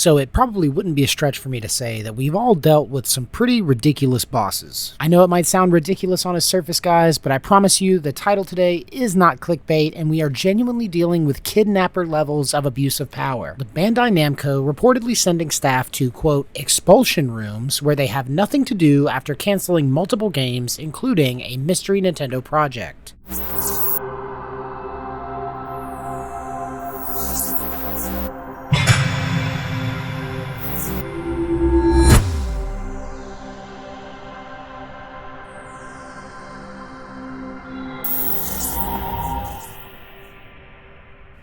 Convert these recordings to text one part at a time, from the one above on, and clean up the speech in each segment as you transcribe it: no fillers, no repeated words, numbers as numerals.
So it probably wouldn't be a stretch for me to say that we've all dealt with some pretty ridiculous bosses. I know it might sound ridiculous on its surface, guys, but I promise you the title today is not clickbait, and we are genuinely dealing with kidnapper levels of abuse of power. With Bandai Namco reportedly sending staff to, quote, expulsion rooms where they have nothing to do after canceling multiple games, including a mystery Nintendo project.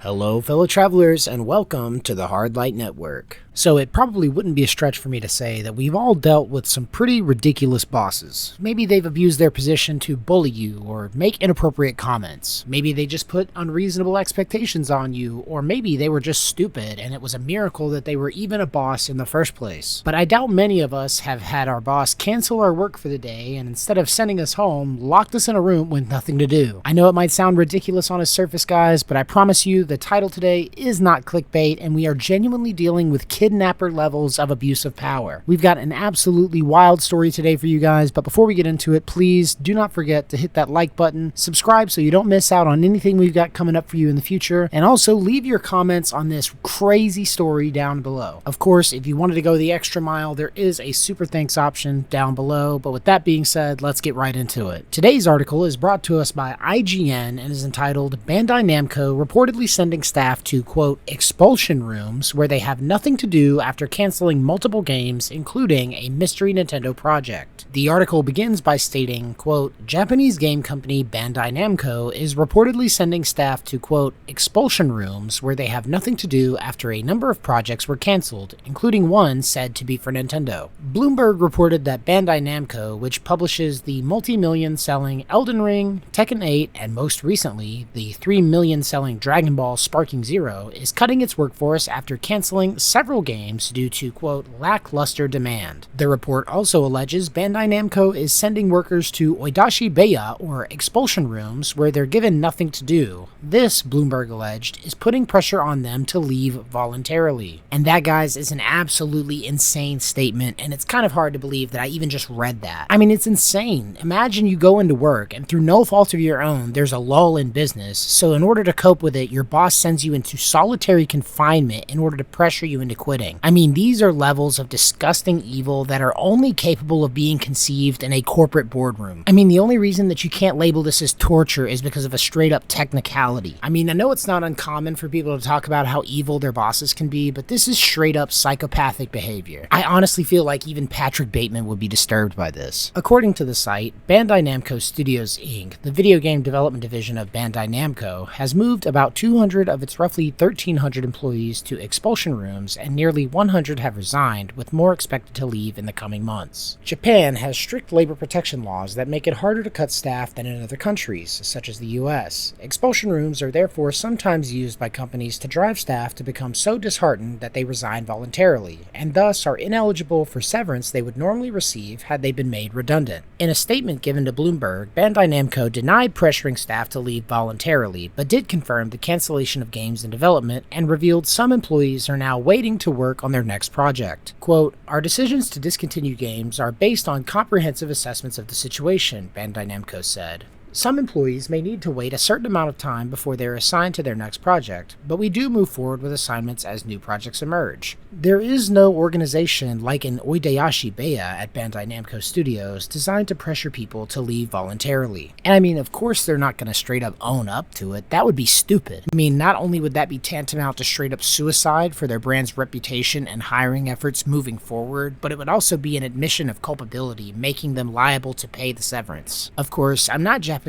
Hello, fellow travelers, and welcome to the Hard Light Network. So it probably wouldn't be a stretch for me to say that we've all dealt with some pretty ridiculous bosses. Maybe they've abused their position to bully you or make inappropriate comments. Maybe they just put unreasonable expectations on you, or maybe they were just stupid and it was a miracle that they were even a boss in the first place. But I doubt many of us have had our boss cancel our work for the day and instead of sending us home, locked us in a room with nothing to do. I know it might sound ridiculous on its surface, guys, but I promise you the title today is not clickbait, and we are genuinely dealing with kidnapper levels of abuse of power. We've got an absolutely wild story today for you guys, but before we get into it, please do not forget to hit that like button, subscribe so you don't miss out on anything we've got coming up for you in the future, and also leave your comments on this crazy story down below. Of course, if you wanted to go the extra mile, there is a super thanks option down below, but with that being said, let's get right into it. Today's article is brought to us by IGN and is entitled Bandai Namco reportedly sending staff to, quote, expulsion rooms where they have nothing to do after canceling multiple games, including a mystery Nintendo project. The article begins by stating, quote, Japanese game company Bandai Namco is reportedly sending staff to, quote, expulsion rooms where they have nothing to do after a number of projects were canceled, including one said to be for Nintendo. Bloomberg reported that Bandai Namco, which publishes the multi-million selling Elden Ring, Tekken 8, and most recently the 3 million selling Dragon Ball Sparking Zero, is cutting its workforce after canceling several games due to, quote, lackluster demand. The report also alleges Bandai Namco is sending workers to Oidashi Beya, or expulsion rooms, where they're given nothing to do. This, Bloomberg alleged, is putting pressure on them to leave voluntarily. And that, guys, is an absolutely insane statement, and it's kind of hard to believe that I even just read that. I mean, it's insane. Imagine you go into work, and through no fault of your own, there's a lull in business, so in order to cope with it, your boss sends you into solitary confinement in order to pressure you into quitting. I mean, these are levels of disgusting evil that are only capable of being conceived in a corporate boardroom. I mean, the only reason that you can't label this as torture is because of a straight up technicality. I mean, I know it's not uncommon for people to talk about how evil their bosses can be, but this is straight up psychopathic behavior. I honestly feel like even Patrick Bateman would be disturbed by this. According to the site, Bandai Namco Studios Inc., the video game development division of Bandai Namco, has moved about 200 of its roughly 1,300 employees to expulsion rooms, and nearly 100 have resigned, with more expected to leave in the coming months. Japan has strict labor protection laws that make it harder to cut staff than in other countries, such as the US. Expulsion rooms are therefore sometimes used by companies to drive staff to become so disheartened that they resign voluntarily, and thus are ineligible for severance they would normally receive had they been made redundant. In a statement given to Bloomberg, Bandai Namco denied pressuring staff to leave voluntarily, but did confirm the cancellation of games in development and revealed some employees are now waiting to work on their next project. Quote, our decisions to discontinue games are based on comprehensive assessments of the situation, Bandai Namco said. Some employees may need to wait a certain amount of time before they are assigned to their next project, but we do move forward with assignments as new projects emerge. There is no organization like an Oidayashi Beya at Bandai Namco Studios designed to pressure people to leave voluntarily. And I mean, of course they're not going to straight up own up to it. That would be stupid. I mean, not only would that be tantamount to straight up suicide for their brand's reputation and hiring efforts moving forward, but it would also be an admission of culpability, making them liable to pay the severance. Of course, I'm not Japanese,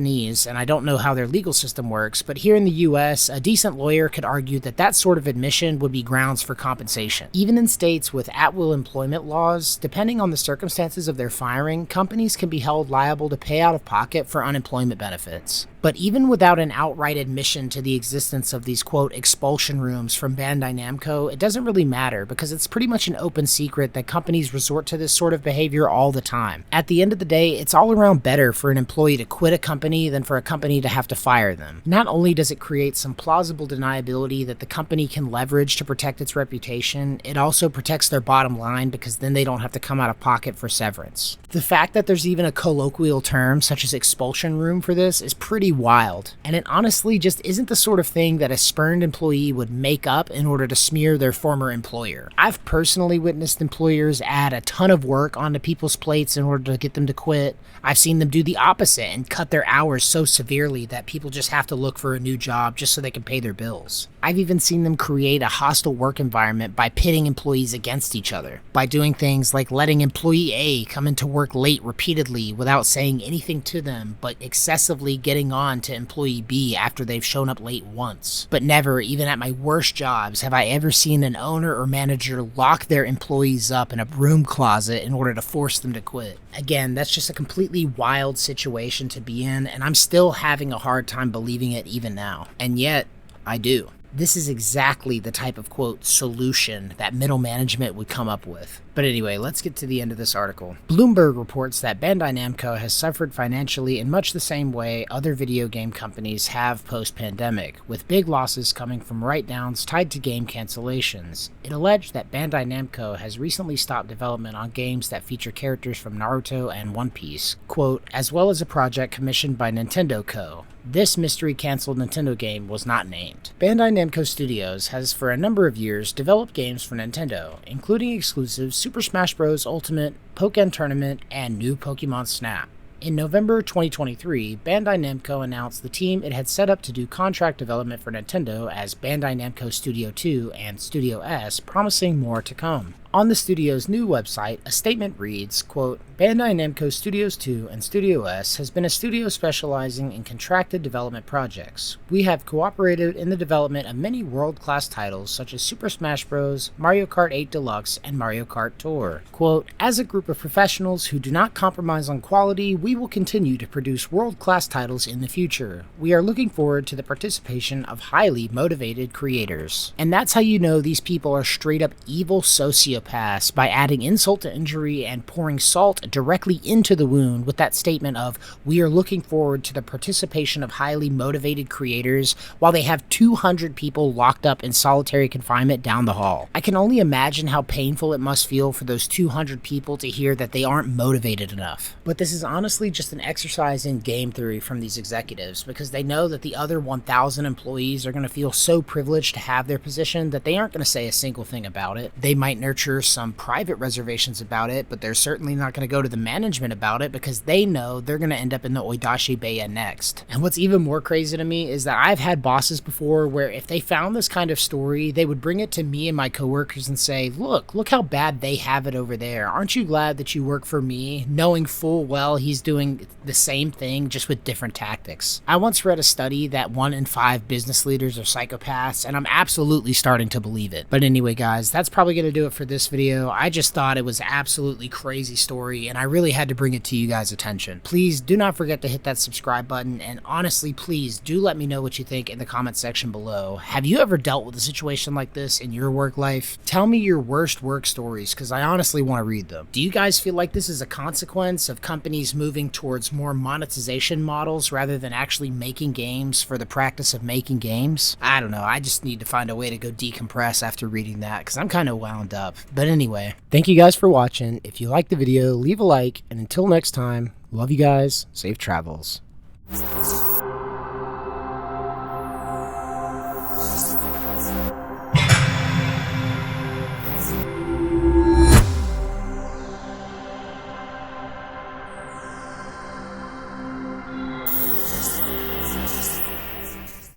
and I don't know how their legal system works, but here in the US, a decent lawyer could argue that that sort of admission would be grounds for compensation. Even in states with at-will employment laws, depending on the circumstances of their firing, companies can be held liable to pay out of pocket for unemployment benefits. But even without an outright admission to the existence of these quote expulsion rooms from Bandai Namco, it doesn't really matter because it's pretty much an open secret that companies resort to this sort of behavior all the time. At the end of the day, it's all around better for an employee to quit a company than for a company to have to fire them. Not only does it create some plausible deniability that the company can leverage to protect its reputation, it also protects their bottom line because then they don't have to come out of pocket for severance. The fact that there's even a colloquial term such as expulsion room for this is pretty wild, and it honestly just isn't the sort of thing that a spurned employee would make up in order to smear their former employer. I've personally witnessed employers add a ton of work onto people's plates in order to get them to quit. I've seen them do the opposite and cut their hours so severely that people just have to look for a new job just so they can pay their bills. I've even seen them create a hostile work environment by pitting employees against each other, by doing things like letting employee A come into work late repeatedly without saying anything to them, but excessively getting on to employee B after they've shown up late once. But never, even at my worst jobs, have I ever seen an owner or manager lock their employees up in a broom closet in order to force them to quit. Again, that's just a completely wild situation to be in, and I'm still having a hard time believing it even now. And yet, I do. This is exactly the type of, quote, solution that middle management would come up with. But anyway, let's get to the end of this article. Bloomberg reports that Bandai Namco has suffered financially in much the same way other video game companies have post-pandemic, with big losses coming from write-downs tied to game cancellations. It alleged that Bandai Namco has recently stopped development on games that feature characters from Naruto and One Piece, quote, as well as a project commissioned by Nintendo Co. This mystery-canceled Nintendo game was not named. Bandai Namco Studios has for a number of years developed games for Nintendo, including exclusives Super Smash Bros. Ultimate, Pokken Tournament, and new Pokemon Snap. In November 2023, Bandai Namco announced the team it had set up to do contract development for Nintendo as Bandai Namco Studio 2 and Studio S, promising more to come. On the studio's new website, a statement reads, quote, Bandai Namco Studios 2 and Studio S has been a studio specializing in contracted development projects. We have cooperated in the development of many world-class titles such as Super Smash Bros., Mario Kart 8 Deluxe, and Mario Kart Tour. Quote, as a group of professionals who do not compromise on quality, we will continue to produce world-class titles in the future. We are looking forward to the participation of highly motivated creators. And that's how you know these people are straight up evil sociopaths, by adding insult to injury and pouring salt directly into the wound with that statement of, we are looking forward to the participation of highly motivated creators, while they have 200 people locked up in solitary confinement down the hall. I can only imagine how painful it must feel for those 200 people to hear that they aren't motivated enough. But this is honestly just an exercise in game theory from these executives, because they know that the other 1,000 employees are going to feel so privileged to have their position that they aren't going to say a single thing about it. They might nurture some private reservations about it, but they're certainly not going to go to the management about it because they know they're going to end up in the Oidashi Beya next. And what's even more crazy to me is that I've had bosses before where if they found this kind of story, they would bring it to me and my coworkers and say, look how bad they have it over there. Aren't you glad that you work for me? Knowing full well he's doing the same thing just with different tactics. I once read a study that 1 in 5 business leaders are psychopaths, and I'm absolutely starting to believe it. But anyway, guys, that's probably going to do it for this video. I just thought it was absolutely crazy story, and I really had to bring it to you guys' attention. Please do not forget to hit that subscribe button, and honestly, please do let me know what you think in the comment section below. Have you ever dealt with a situation like this in your work life? Tell me your worst work stories, because I honestly want to read them. Do you guys feel like this is a consequence of companies moving towards more monetization models rather than actually making games for the practice of making games? I don't know, I just need to find a way to go decompress after reading that, because I'm kind of wound up. But anyway, thank you guys for watching. If you liked the video, leave a like, and until next time, love you guys, safe travels.